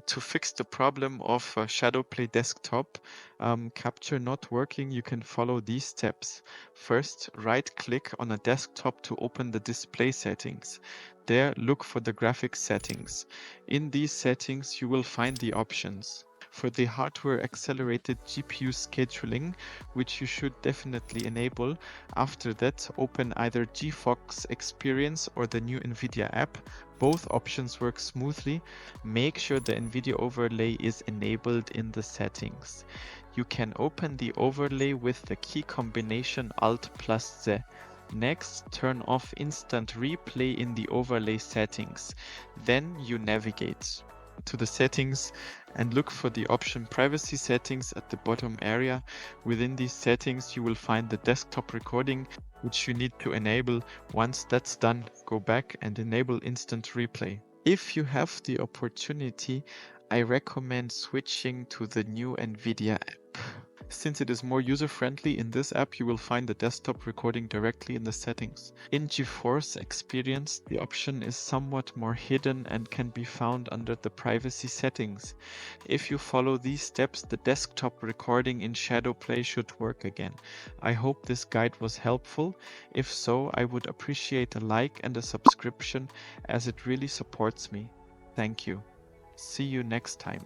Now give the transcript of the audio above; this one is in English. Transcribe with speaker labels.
Speaker 1: To fix the problem of Shadowplay desktop capture not working, you can follow these steps. First, right-click on a desktop to open the display settings. There, look for the graphics settings. In these settings, you will find the options. For the hardware accelerated GPU scheduling, which you should definitely enable, after that open either GeForce Experience or the new Nvidia app. Both options work smoothly. Make sure the Nvidia overlay is enabled in the settings. You can open the overlay with the key combination Alt+Z. Next, turn off instant replay in the overlay settings. Then you navigate to the settings and look for the option privacy settings at the bottom area. Within these settings, you will find the desktop recording, which you need to enable. Once that's done, go back and enable instant replay. If you have the opportunity, I recommend switching to the new Nvidia app. Since it is more user-friendly, in this app you will find the desktop recording directly in the settings. In GeForce Experience, the option is somewhat more hidden and can be found under the privacy settings. If you follow these steps, the desktop recording in Shadowplay should work again. I hope this guide was helpful. If so, I would appreciate a like and a subscription, as it really supports me. Thank you. See you next time.